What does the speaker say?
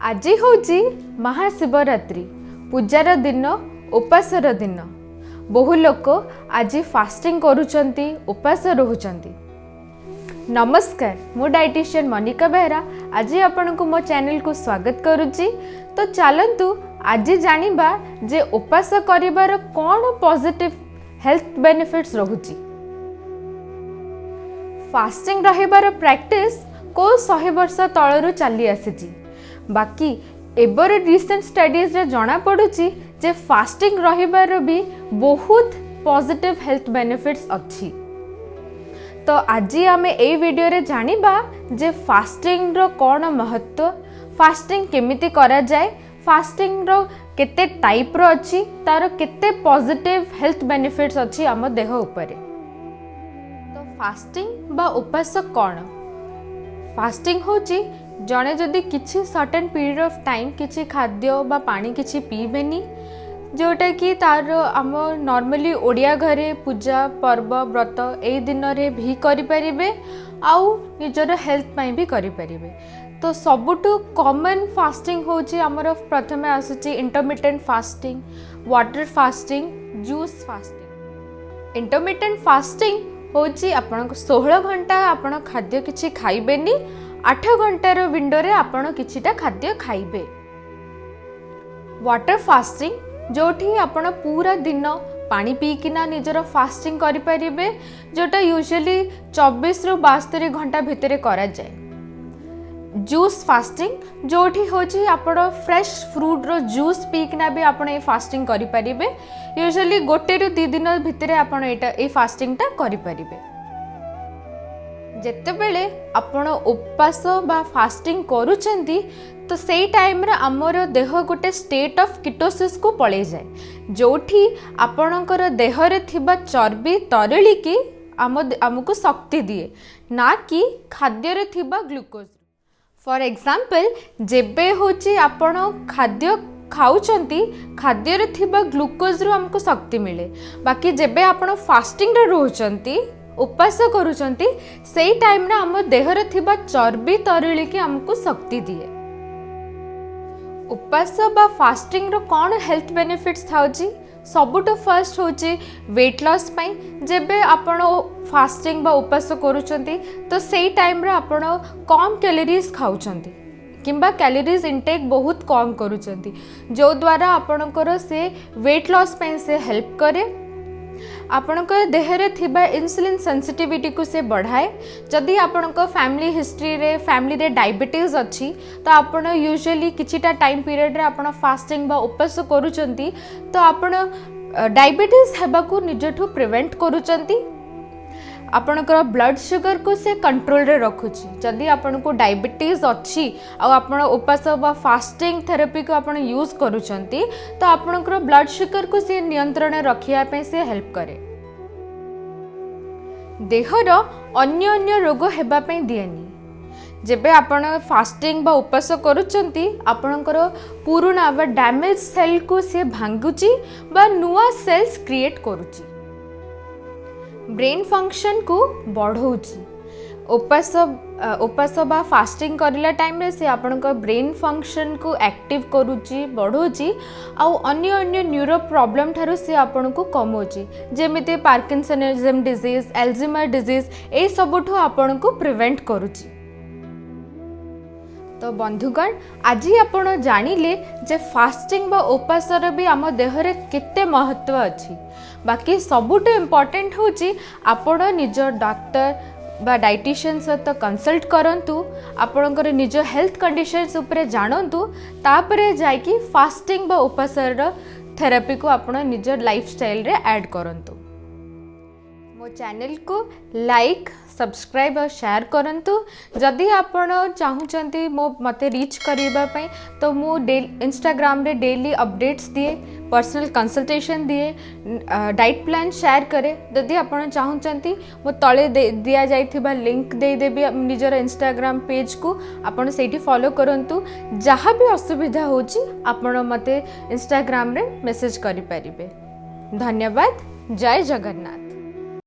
आज हूँ महाशिवरात्रि पूजार दिन उपासर दिन। बहु लोक आज फास्टिंग करुचंती उपास रहुचंती। नमस्कार, मु डाइटिशियन मनिका बेहरा आज आपण को मो चैनल को स्वागत करुच्ची। तो चलतु आज जानिबा जे उपास करिबार कौन पॉजिटिव हेल्थ बेनिफिट्स रहुची। फास्टिंग रहिबार प्रैक्टिस को 100 वर्ष तळरू चली आसीची, बाकी एबर रिसेंट स्टडीज रे जना पड़ुची जे फास्टिंग रहिबार भी बहुत पॉजिटिव हेल्थ बेनिफिट्स अच्छी। तो आज आमे ए वीडियो रे जानिबा जे फास्टिंग रो कौन महत्व, फास्टिंग केमिति करा जाए, फास्टिंग रो केते टाइप रो अच्छी, तार केते पॉजिटिव हेल्थ बेनिफिट्स अच्छी आम देह उपरे। तो फास्टिंग बा उपास कौन? फास्टिंग होची जड़े जदि किसी सर्टेन पीरियड ऑफ टाइम किसी खाद्य बा पानी किसी पीबेनी, जोटा कि तार आम नॉर्मली ओडिया घरे पूजा पर्व व्रत ए दिन रे भी करि परिबे आउ निजर हेल्थ पई भी करि परिबे। तो सबुटु कॉमन फास्टिंग होची हमर प्रथमे आसुची intermittent fasting, water fasting, juice fasting. Intermittent fasting होची आपण 16 घंटा आपण खाद्य किछि खाइबेनी, 8 घंटार विंडो रे आपण किछिटा खाद्य खाइबे। वाटर फास्टिंग जोठी आपण पूरा दिन पानी पीकिना निजर फास्टिंग करि परिबे, जोटा यूजुअली 24 रु 72 घंटा भितरे करा जाए। जूस फास्टिंग जोठी होची आपण फ्रेश फ्रूट रो जूस पीकिना भी आपण ए फास्टिंग करि परिबे। यूजुअली 1 रु 2 दिन भितरे आपण एटा ए फास्टिंग ता करि परिबे। जेतेबेले आपण उपास बा फास्टिंग करूचंती तो सेई टाइम रे हमर देह गोटे स्टेट ऑफ कीटोसिस को पळे जाए, जोठी आपणकर देह रे थिबा चर्बी तरली की हमको शक्ति दिए, ना कि खाद्य रे थिबा ग्लूकोज। फॉर एग्जांपल जेबे होची आपण खाद्य खाउचंती, खाद्य रे थिबा ग्लूकोज रो हमको शक्ति मिले, बाकी जेबे आपण फास्टिंग रे रहउचंती उपास करूचंती सेई टाइम रे हम देह रे थिबा चर्बी तरली की हमको शक्ति दिए। उपास बा फास्टिंग रो कौन हेल्थ बेनिफिट्स थाउची? सबुटो फर्स्ट होची वेट लॉस पई। जेबे आपण फास्टिंग बा उपास करूचंती तो सेई टाइम रे आपण कम कैलोरीज खाउचंती किंबा कैलोरीज इनटेक बहुत कम करूचंती, जो द्वारा आपणकर से वेट लॉस पई से हेल्प करे। आपणक देह रे थिबा इंसुलिन सेंसिटिविटी को से बढ़ाए। जदि आपणक फैमिली हिस्ट्री रे फैमिली रे डायबिटीज अच्छी तो आपण यूजुअली किछिटा टाइम पीरियड रे आपण फास्टिंग बा उपास करूचंती तो आपण डायबिटीज हेबा को निजठू प्रिवेंट करूचंती। आपणकर ब्लड शुगर को से कंट्रोल रे रखुची। जदि आपण को डायबिटीज अच्छी आ आपण उपास बा फास्टिंग थेरेपी को आपण यूज करूचंती तो आपणकर ब्लड शुगर को से नियंत्रण रखिया पे से हेल्प करे। देहर अन्य अन्य रोग हेबा पे दिएनी। जेबे आपण फास्टिंग बा उपास करूचंती आपणकर पुराना बा डैमेज सेल को से भांगुची बा नुआ सेल्स क्रिएट करूची, ब्रेन फंक्शन को बढ़ाऊची। उपास बा फास्टिंग करला टाइम रे से आपन को ब्रेन फंक्शन को एक्टिव करूची, बढ़ाऊची आउ अन्य अन्य न्यूरो प्रॉब्लम थारु से आपन को कमोची, जेमिते पार्किंसनिज्म डिजीज, एल्जाइमर डिजीज ए सबठो आपन को प्रिवेंट करूची। तो बंधुगण आज आपण जानिले जे फास्टिंग बा उपासर भी आम देह रे केते महत्व अच्छी। बाकी सबुठ इम्पोर्टेंट होची आपण निज डॉक्टर बा डाइटिशियन सहित कंसल्ट करंतु, आपणकर निज हेल्थ कंडीशंस उपरे जानंतु, तापरे जायकी फास्टिंग बा उपासर थेरेपी को आपण निज लाइफस्टाइल रे ऐड करंतु। मो चैनल को लाइक, सब्सक्राइब और शेयर करंतु। जदि आपण चाहूचंती मो मते रीच करिबा पई तो मु इंस्टाग्राम रे डेली अपडेट्स दिए, पर्सनल कंसल्टेशन दिए, डाइट प्लान शेयर करे। जदि आपण चाहूचंती मो तळे दिया जाइथिबा लिंक दे देबी निजर इंस्टाग्राम पेज को, आपण सेठी फॉलो करंतु। जहाँ भी असुविधा होची आपण मते इंस्टाग्राम रे मेसेज करि परिबे। धन्यवाद। जय जगन्नाथ।